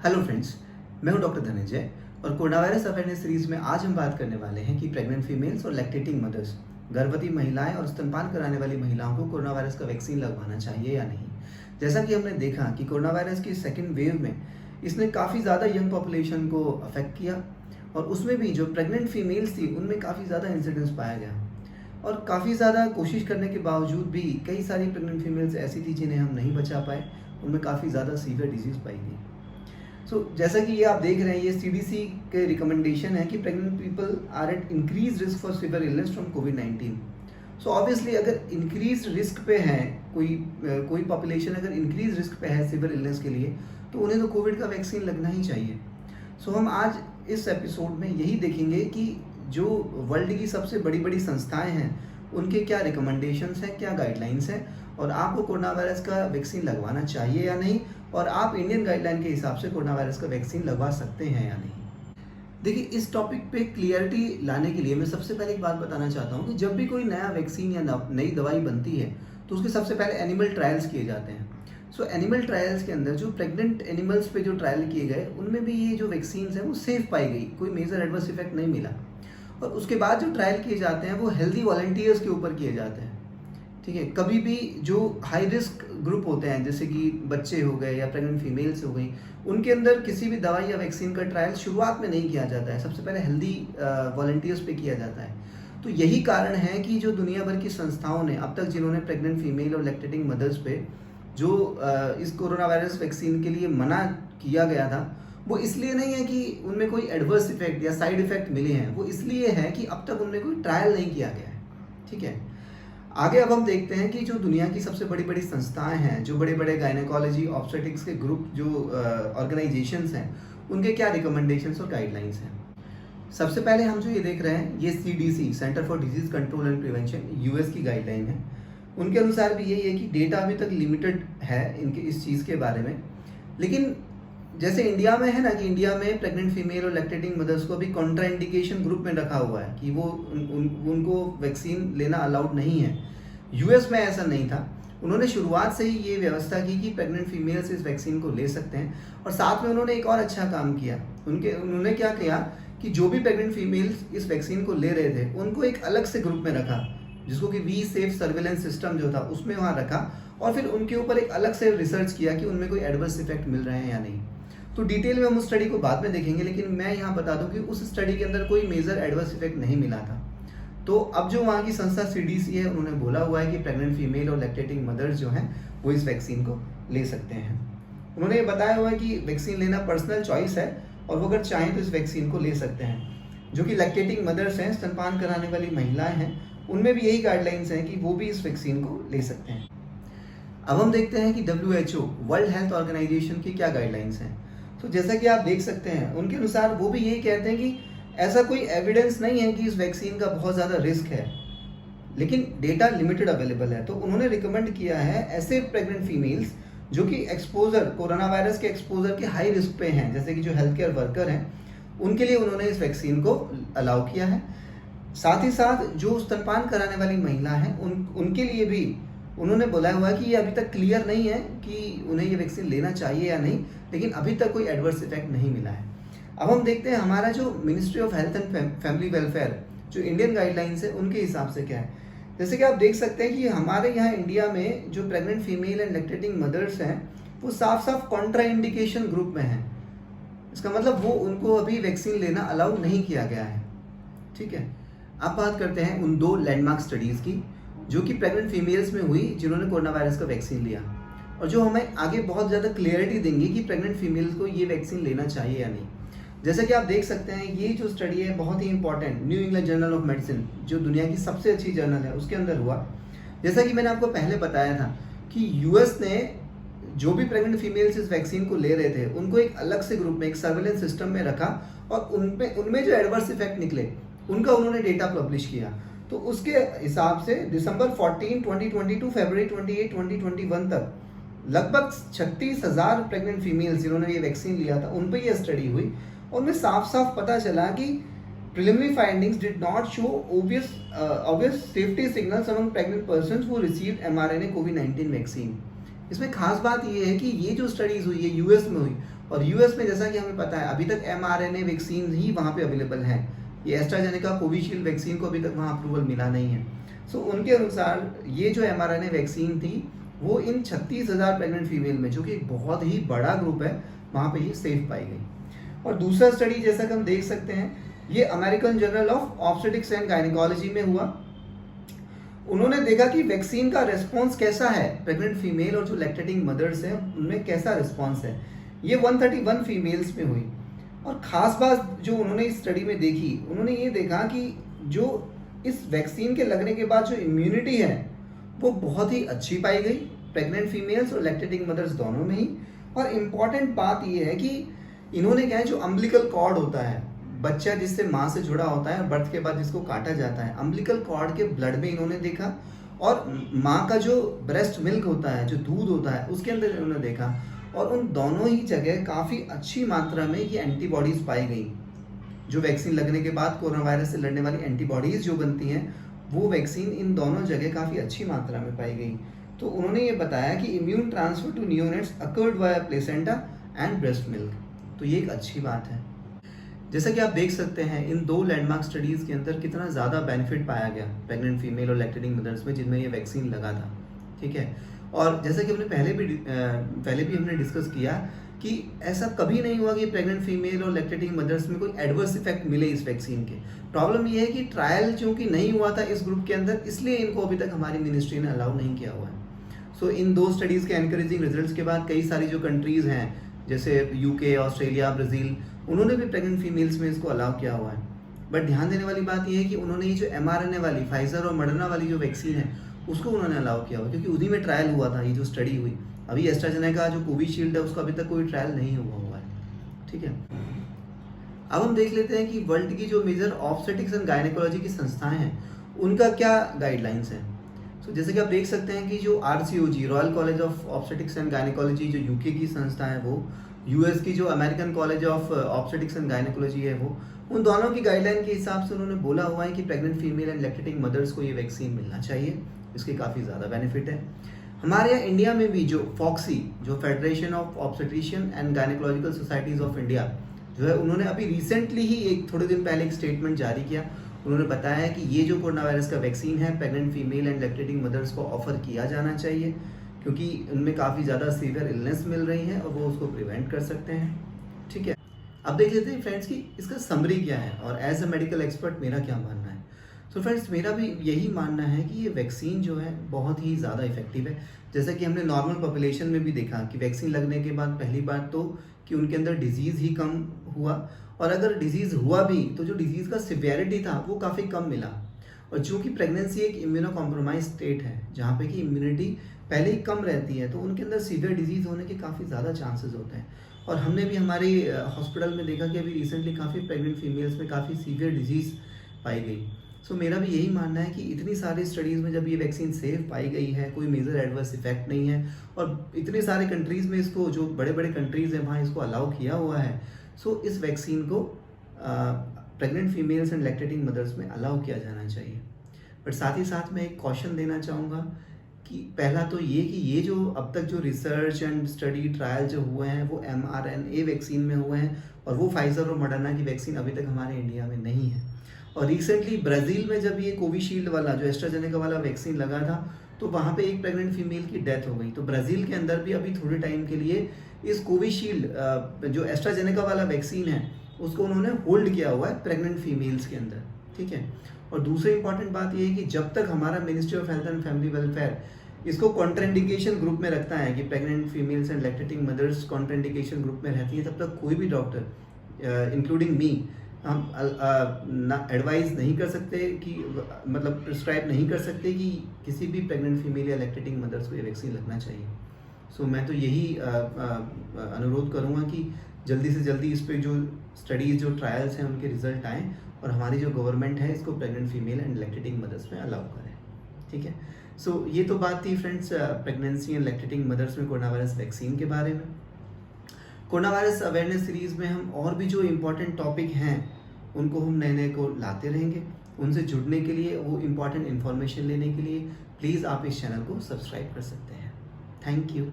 Hello friends, मैं हूं doctor Dhananjay और कोरोना वायरस अवेयरनेस सीरीज में आज हम बात करने वाले हैं कि प्रेग्नेंट फीमेल्स और लैक्टेटिंग मदर्स, गर्भवती महिलाएं और स्तनपान कराने वाली महिलाओं को कोरोना वायरस का वैक्सीन लगवाना चाहिए या नहीं। जैसा कि हमने देखा कि कोरोना वायरस की सेकेंड वेव में इसने काफ़ी ज़्यादा यंग पॉपुलेशन को अफेक्ट किया और उसमें भी जो प्रेग्नेंट फीमेल्स थी उनमें काफ़ी ज़्यादा इंसिडेंस पाया गया और काफ़ी ज़्यादा कोशिश करने के बावजूद भी कई सारी प्रेग्नेंट फीमेल्स ऐसी थी जिन्हें हम नहीं बचा पाए, उनमें काफ़ी ज़्यादा सीवियर डिजीज़ पाई गई। जैसा कि ये आप देख रहे हैं, ये सीडीसी के रिकमेंडेशन है कि pregnant people are at increase risk for severe illness from कोविड-19। सो ऑब्वियसली अगर इंक्रीज रिस्क पे है कोई पॉपुलेशन अगर इंक्रीज रिस्क पे है सीवियर इलनेस के लिए, तो उन्हें तो कोविड का वैक्सीन लगना ही चाहिए। हम आज इस एपिसोड में यही देखेंगे कि जो वर्ल्ड की सबसे बड़ी बड़ी संस्थाएं हैं उनके क्या रिकमेंडेशंस हैं, क्या गाइडलाइंस हैं और आपको कोरोना वायरस का वैक्सीन लगवाना चाहिए या नहीं, और आप इंडियन गाइडलाइन के हिसाब से कोरोना वायरस का वैक्सीन लगवा सकते हैं या नहीं। देखिए, इस टॉपिक पे क्लियरिटी लाने के लिए मैं सबसे पहले एक बात बताना चाहता हूँ कि जब भी कोई नया वैक्सीन या नई दवाई बनती है तो उसके सबसे पहले एनिमल ट्रायल्स किए जाते हैं। एनिमल ट्रायल्स के अंदर जो प्रेग्नेंट एनिमल्स पे जो ट्रायल किए गए उनमें भी ये जो वैक्सीन है वो सेफ पाई गई, कोई मेजर एडवर्स इफेक्ट नहीं मिला। और उसके बाद जो ट्रायल किए जाते हैं वो हेल्दी वॉलंटियर्स के ऊपर किए जाते हैं। ठीक है, कभी भी जो हाई रिस्क ग्रुप होते हैं जैसे कि बच्चे हो गए या प्रेग्नेंट फीमेल्स हो गई, उनके अंदर किसी भी दवाई या वैक्सीन का ट्रायल शुरुआत में नहीं किया जाता है, सबसे पहले हेल्दी वॉलंटियर्स पे किया जाता है। तो यही कारण है कि जो दुनिया भर की संस्थाओं ने अब तक जिन्होंने प्रेग्नेंट फीमेल और लैक्टेटिंग मदर्स पे जो इस कोरोना वायरस वैक्सीन के लिए मना किया गया था, वो इसलिए नहीं है कि उनमें कोई एडवर्स इफेक्ट या साइड इफेक्ट मिले हैं, वो इसलिए है कि अब तक उनमें कोई ट्रायल नहीं किया गया है। ठीक है, आगे अब हम देखते हैं कि जो दुनिया की सबसे बड़ी बड़ी संस्थाएं हैं, जो बड़े बड़े गायनेकोलॉजी ऑब्स्टेटिक्स के ग्रुप जो ऑर्गेनाइजेशंस हैं, उनके क्या रिकमेंडेशंस और गाइडलाइंस हैं। सबसे पहले हम जो ये देख रहे हैं, ये CDC centre for disease control and prevention US की गाइडलाइन है। उनके अनुसार भी यही है कि डेटा अभी तक लिमिटेड है इनके इस चीज़ के बारे में, लेकिन जैसे इंडिया में है ना कि इंडिया में प्रेग्नेंट फीमेल और लैक्टेटिंग मदर्स को भी कॉन्ट्राइंडिकेशन ग्रुप में रखा हुआ है कि वो उनको वैक्सीन लेना अलाउड नहीं है। यूएस में ऐसा नहीं था, उन्होंने शुरुआत से ही ये व्यवस्था की कि प्रेग्नेंट फीमेल्स इस वैक्सीन को ले सकते हैं। और साथ में उन्होंने एक और अच्छा काम किया, उन्होंने क्या किया कि जो भी प्रेग्नेंट फीमेल्स इस वैक्सीन को ले रहे थे उनको एक अलग से ग्रुप में रखा, जिसको कि वी सेफ सर्वेलेंस सिस्टम जो था उसमें वहाँ रखा, और फिर उनके ऊपर एक अलग से रिसर्च किया कि उनमें कोई एडवर्स इफेक्ट मिल रहे हैं या नहीं। तो डिटेल में हम उस स्टडी को बाद में देखेंगे, लेकिन मैं यहाँ बता दूं कि उस स्टडी के अंदर कोई मेजर एडवर्स इफेक्ट नहीं मिला था। तो अब जो वहाँ की संस्था सीडीसी है, उन्होंने बोला हुआ है कि प्रेग्नेंट फीमेल और लैक्टेटिंग मदर्स जो हैं वो इस वैक्सीन को ले सकते हैं। उन्होंने ये बताया हुआ है कि वैक्सीन लेना पर्सनल चॉइस है और वो अगर चाहें तो इस वैक्सीन को ले सकते हैं। जो कि लैक्टेटिंग मदर्स हैं, स्तनपान कराने वाली महिलाएं हैं, उनमें भी यही गाइडलाइंस हैं कि वो भी इस वैक्सीन को ले सकते हैं। अब हम देखते हैं कि WHO वर्ल्ड हेल्थ ऑर्गेनाइजेशन की क्या गाइडलाइंस हैं। तो जैसा कि आप देख सकते हैं, उनके अनुसार वो भी यही कहते हैं कि ऐसा कोई एविडेंस नहीं है कि इस वैक्सीन का बहुत ज़्यादा रिस्क है, लेकिन डेटा लिमिटेड अवेलेबल है। तो उन्होंने रिकमेंड किया है ऐसे प्रेग्नेंट फीमेल्स जो कि एक्सपोजर कोरोना वायरस के एक्सपोजर के हाई रिस्क पे हैं, जैसे कि जो हेल्थ केयर वर्कर हैं, उनके लिए उन्होंने इस वैक्सीन को अलाउ किया है। साथ ही साथ जो स्तनपान कराने वाली महिला हैं उनके लिए भी उन्होंने बोला हुआ है कि ये अभी तक क्लियर नहीं है कि उन्हें ये वैक्सीन लेना चाहिए या नहीं, लेकिन अभी तक कोई एडवर्स इफेक्ट नहीं मिला है। अब हम देखते हैं हमारा जो ministry of health and family welfare जो इंडियन गाइडलाइंस है उनके हिसाब से क्या है। जैसे कि आप देख सकते हैं कि हमारे यहाँ इंडिया में जो pregnant female and lactating mothers हैं वो साफ साफ कॉन्ट्राइंडिकेशन ग्रुप में हैं। इसका मतलब वो उनको अभी वैक्सीन लेना अलाउ नहीं किया गया है। ठीक है, अब बात करते हैं उन 2 लैंडमार्क स्टडीज़ की जो कि प्रेग्नेंट फीमेल्स में हुई जिन्होंने कोरोना वायरस का वैक्सीन लिया, और जो हमें आगे बहुत ज़्यादा क्लियरिटी देंगी कि प्रेग्नेंट फीमेल्स को ये वैक्सीन लेना चाहिए या नहीं। जैसा कि आप देख सकते हैं, ये जो स्टडी है बहुत ही important, New England Journal of Medicine जो दुनिया की सबसे अच्छी जर्नल है उसके अंदर हुआ। जैसा कि मैंने आपको पहले बताया था कि यूएस ने जो भी प्रेग्नेंट फीमेल्स इस वैक्सीन को ले रहे थे उनको एक अलग से ग्रुप में, एक सर्वेलेंस सिस्टम में रखा, और उनमें जो एडवर्स इफेक्ट निकले उनका उन्होंने डेटा पब्लिश किया। तो उसके हिसाब से दिसंबर 14, 2022 फरवरी 28, 2021 तक लगभग 36,000 प्रेग्नेंट फीमेल्स जिन्होंने ये वैक्सीन लिया था उन पर यह स्टडी हुई, और उनमें साफ साफ पता चला कि preliminary findings did not show obvious safety signals among pregnant persons who received mRNA COVID-19 vaccine. इसमें खास बात ये है कि ये जो स्टडीज हुई है यूएस में हुई और यूएस में जैसा कि हमें पता है अभी तक mRNA वैक्सीन ही वहाँ पे अवेलेबल हैं। ये एस्ट्राजेनेका कोविशील्ड वैक्सीन को अभी तक वहाँ अप्रूवल मिला नहीं है। सो उनके अनुसार ये जो mRNA वैक्सीन थी वो इन 36,000 प्रेग्नेंट फीमेल में, जो कि एक बहुत ही बड़ा ग्रुप है, वहाँ पे ये सेफ पाई गई। और दूसरा स्टडी जैसा कि हम देख सकते हैं, ये American journal of obstetrics and gynaecology में हुआ। उन्होंने देखा कि वैक्सीन का रिस्पॉन्स कैसा है, प्रेग्नेंट फीमेल और जो लैक्टेटिंग मदर्स हैं उनमें कैसा रिस्पॉन्स है। ये 131 फीमेल्स में हुई। और ख़ास बात जो उन्होंने इस स्टडी में देखी, उन्होंने ये देखा कि जो इस वैक्सीन के लगने के बाद जो इम्यूनिटी है वो बहुत ही अच्छी पाई गई प्रेग्नेंट फीमेल्स और लैक्टेटिंग मदर्स दोनों में ही। और इम्पॉर्टेंट बात ये है कि इन्होंने क्या है, जो अम्बिलिकल कॉर्ड होता है, बच्चा जिससे माँ से जुड़ा होता है, बर्थ के बाद जिसको काटा जाता है, अम्बिलिकल कॉर्ड के ब्लड में इन्होंने देखा, और माँ का जो ब्रेस्ट मिल्क होता है, जो दूध होता है, उसके अंदर इन्होंने देखा। और उन दोनों ही जगह काफ़ी अच्छी मात्रा में ये एंटीबॉडीज़ पाई गई। जो वैक्सीन लगने के बाद कोरोना वायरस से लड़ने वाली एंटीबॉडीज़ जो बनती हैं, वो वैक्सीन इन दोनों जगह काफ़ी अच्छी मात्रा में पाई गई। तो उन्होंने ये बताया कि immune transfer to neonates occurred via placenta and breast milk. तो ये एक अच्छी बात है। जैसा कि आप देख सकते हैं, इन 2 लैंडमार्क स्टडीज़ के अंदर कितना ज़्यादा बेनिफिट पाया गया प्रेग्नेंट फीमेल और लैक्टेटिंग मदर्स में जिनमें ये वैक्सीन लगा था। ठीक है। और जैसा कि हमने पहले भी हमने डिस्कस किया कि ऐसा कभी नहीं हुआ कि प्रेग्नेंट फीमेल और लैक्टेटिंग मदर्स में कोई एडवर्स इफेक्ट मिले इस वैक्सीन के। प्रॉब्लम ये है कि ट्रायल चूँकि नहीं हुआ था इस ग्रुप के अंदर, इसलिए इनको अभी तक हमारी मिनिस्ट्री ने अलाउ नहीं किया हुआ है। सो इन 2 स्टडीज़ के एनकरेजिंग रिजल्ट्स के बाद कई सारी जो कंट्रीज़ हैं, जैसे यूके, ऑस्ट्रेलिया, ब्राज़ील, उन्होंने भी प्रेग्नेंट फीमेल्स में इसको अलाउ किया हुआ है। बट ध्यान देने वाली बात यह है कि उन्होंने ये जो mRNA वाली फाइजर और मॉडर्ना वाली जो वैक्सीन है उसको उन्होंने अलाउ किया हुआ, क्योंकि उन्हीं में ट्रायल हुआ था, ये जो स्टडी हुई। अभी एस्ट्राजेनेका जो कोविशील्ड है उसका अभी तक कोई ट्रायल नहीं हुआ है। ठीक है। अब हम देख लेते हैं कि वर्ल्ड की जो मेजर ऑब्स्टेट्रिक्स एंड गायनेकोलॉजी की संस्थाएं हैं उनका क्या गाइडलाइंस है। सो जैसे कि आप देख सकते हैं कि जो RCOG, royal college of obstetrics and gynaecology, जो यूके की संस्था है वो, यूएस की जो American college of obstetrics and gynaecology है वो, उन दोनों की गाइडलाइन के हिसाब से उन्होंने बोला हुआ है कि pregnant female and lactating mothers को ये वैक्सीन मिलना चाहिए। इसके काफ़ी ज़्यादा बेनिफिट है। हमारे यहाँ इंडिया में भी जो फॉक्सी, जो federation of obstetrician and gynaecological societies of India जो है, उन्होंने अभी रिसेंटली ही थोड़े दिन पहले एक स्टेटमेंट जारी किया। उन्होंने बताया कि ये जो कोरोना वायरस का वैक्सीन है pregnant female and lactating mothers को ऑफर किया जाना चाहिए, क्योंकि उनमें काफ़ी ज़्यादा सीवियर इलनेस मिल रही है और वो उसको प्रिवेंट कर सकते हैं। ठीक है। अब देख लेते हैं फ्रेंड्स कि इसका समरी क्या है और एज अ मेडिकल एक्सपर्ट मेरा क्या मानना है। तो फ्रेंड्स, मेरा भी यही मानना है कि ये वैक्सीन जो है बहुत ही ज़्यादा इफेक्टिव है। जैसा कि हमने नॉर्मल पॉपुलेशन में भी देखा कि वैक्सीन लगने के बाद पहली बात तो कि उनके अंदर डिजीज़ ही कम हुआ, और अगर डिजीज़ हुआ भी तो जो डिजीज़ का सिवियरिटी था वो काफ़ी कम मिला। और चूँकि प्रेगनेंसी एक इम्यूनो कॉम्प्रोमाइज स्टेट है जहाँ पे कि इम्यूनिटी पहले ही कम रहती है, तो उनके अंदर सीवियर डिजीज़ होने के काफ़ी ज़्यादा चांसेस होते हैं। और हमने भी हमारे हॉस्पिटल में देखा कि अभी रिसेंटली काफ़ी प्रेग्नेंट फीमेल्स में काफ़ी सीवियर डिजीज़ पाई गई। सो मेरा भी यही मानना है कि इतनी सारी स्टडीज़ में जब ये वैक्सीन सेफ पाई गई है, कोई मेजर एडवर्स इफेक्ट नहीं है, और इतने सारे कंट्रीज़ में इसको, जो बड़े बड़े कंट्रीज़ हैं वहाँ इसको अलाउ किया हुआ है, सो इस वैक्सीन को pregnant females and lactating mothers में अलाउ किया जाना चाहिए। बट साथ ही साथ मैं एक कॉशन देना चाहूँगा कि पहला तो ये कि ये जो अब तक जो रिसर्च एंड स्टडी ट्रायल जो हुए हैं वो mRNA वैक्सीन में हुए हैं, और वो फाइजर और मॉडर्ना की वैक्सीन अभी तक हमारे इंडिया में नहीं है। और रिसेंटली ब्राज़ील में जब ये कोविशील्ड वाला, जो एस्ट्राजेनेका वाला वैक्सीन लगा था, तो वहाँ पे एक प्रेग्नेंट फीमेल की डेथ हो गई। तो ब्राज़ील के अंदर भी अभी थोड़े टाइम के लिए इस कोविशील्ड जो एस्ट्राजेनेका वाला वैक्सीन है उसको उन्होंने होल्ड किया हुआ है प्रेग्नेंट फीमेल्स के अंदर। ठीक है। और दूसरी इंपॉर्टेंट बात ये है कि जब तक हमारा ministry of health and family welfare इसको कॉन्ट्राइंडिकेशन ग्रुप में रखता है कि pregnant females and lactating mothers contraindication group में रहती है, तब तक कोई भी डॉक्टर इंक्लूडिंग मी हम एडवाइस नहीं कर सकते कि मतलब प्रिस्क्राइब नहीं कर सकते कि किसी भी प्रेग्नेंट फीमेल या लैक्टेटिंग मदर्स को ये वैक्सीन लगना चाहिए। सो मैं तो यही अनुरोध करूँगा कि जल्दी से जल्दी इस पर जो स्टडीज़, जो ट्रायल्स हैं, उनके रिजल्ट आएँ और हमारी जो गवर्नमेंट है इसको pregnant female and lactating mothers में अलाउ करें। ठीक है। सो ये तो बात थी friends pregnancy and lactating mothers में कोरोना वायरस वैक्सीन के बारे में। कोरोना वायरस अवेयरनेस सीरीज़ में हम और भी जो इम्पोर्टेंट टॉपिक हैं उनको हम नए को लाते रहेंगे। उनसे जुड़ने के लिए, वो इम्पोर्टेंट इन्फॉर्मेशन लेने के लिए प्लीज़ आप इस चैनल को सब्सक्राइब कर सकते हैं। Thank you.